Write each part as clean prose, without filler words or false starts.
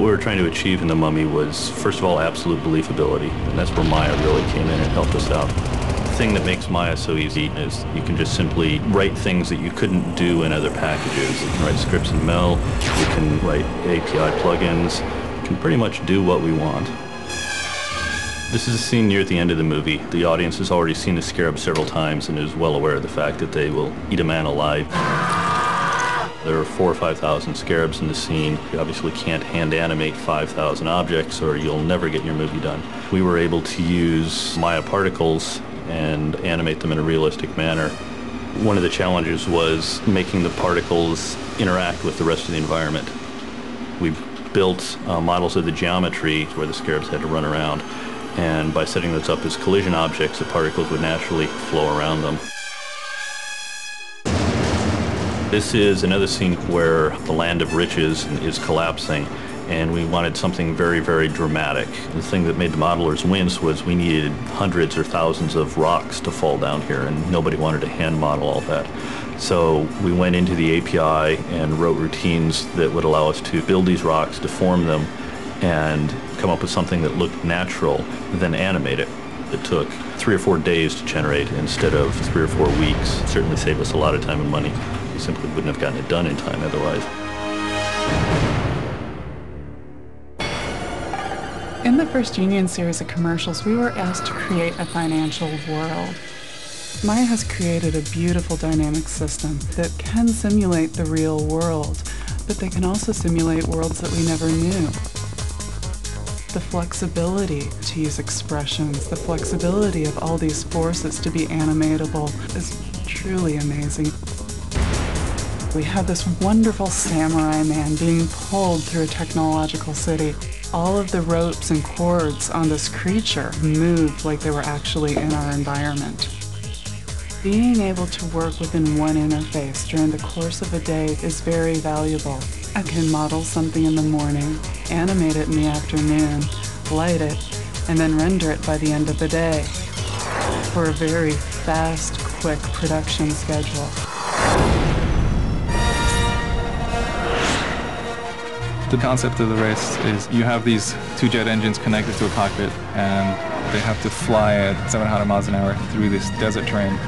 What we were trying to achieve in The Mummy was, first of all, absolute believability, and that's where Maya really came in and helped us out. The thing that makes Maya so easy is you can just simply write things that you couldn't do in other packages. You can write scripts in Mel, you can write API plugins, you can pretty much do what we want. This is a scene near the end of the movie. The audience has already seen the scarab several times and is well aware of the fact that they will eat a man alive. There are 4,000 or 5,000 scarabs in the scene. You obviously can't hand animate 5,000 objects or you'll never get your movie done. We were able to use Maya particles and animate them in a realistic manner. One of the challenges was making the particles interact with the rest of the environment. We built models of the geometry where the scarabs had to run around, and by setting those up as collision objects, the particles would naturally flow around them. This is another scene where the land of riches is collapsing, and we wanted something very, very dramatic. The thing that made the modelers wince was we needed hundreds or thousands of rocks to fall down here, and nobody wanted to hand model all that. So we went into the API and wrote routines that would allow us to build these rocks, deform them, and come up with something that looked natural, then animate it. It took 3 or 4 days to generate instead of 3 or 4 weeks. It certainly saved us a lot of time and money. We simply wouldn't have gotten it done in time otherwise. In the first Union series of commercials, we were asked to create a financial world. Maya has created a beautiful dynamic system that can simulate the real world, but they can also simulate worlds that we never knew. The flexibility to use expressions, the flexibility of all these forces to be animatable is truly amazing. We had this wonderful samurai man being pulled through a technological city. All of the ropes and cords on this creature moved like they were actually in our environment. Being able to work within one interface during the course of a day is very valuable. I can model something in the morning, animate it in the afternoon, light it, and then render it by the end of the day for a very fast, quick production schedule. The concept of the race is you have these 2 jet engines connected to a cockpit, and they have to fly at 700 miles an hour through this desert terrain.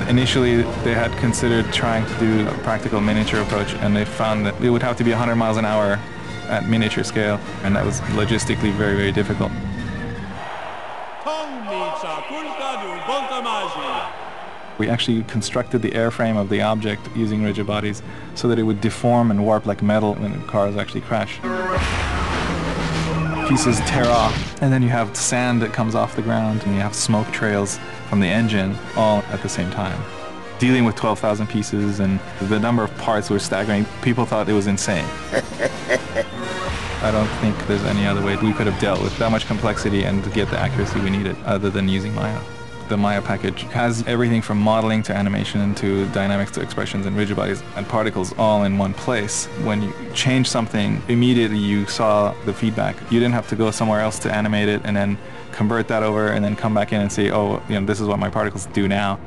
Initially, they had considered trying to do a practical miniature approach, and they found that it would have to be 100 miles an hour at miniature scale, and that was logistically very, very difficult. We actually constructed the airframe of the object using rigid bodies so that it would deform and warp like metal when the cars actually crash. Pieces tear off, and then you have sand that comes off the ground, and you have smoke trails from the engine all at the same time. Dealing with 12,000 pieces and the number of parts was staggering. People thought it was insane. I don't think there's any other way we could have dealt with that much complexity and to get the accuracy we needed other than using Maya. The Maya package has everything from modeling to animation to dynamics to expressions and rigid bodies and particles all in one place. When you change something, immediately you saw the feedback. You didn't have to go somewhere else to animate it and then convert that over and then come back in and say, oh, this is what my particles do now.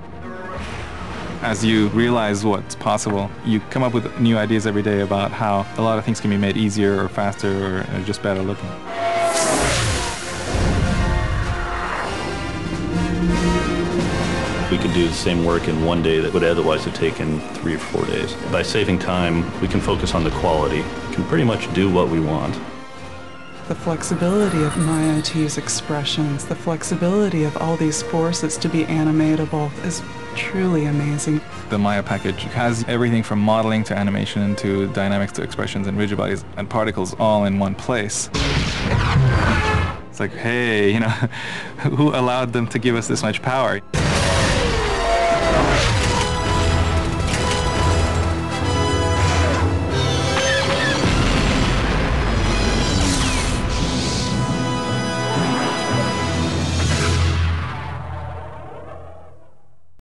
As you realize what's possible, you come up with new ideas every day about how a lot of things can be made easier or faster or just better looking. We could do the same work in 1 day that would otherwise have taken 3 or 4 days. By saving time, we can focus on the quality. We can pretty much do what we want. The flexibility of Maya to use expressions, the flexibility of all these forces to be animatable is truly amazing. The Maya package has everything from modeling to animation to dynamics to expressions and rigid bodies and particles all in one place. It's like, hey, who allowed them to give us this much power?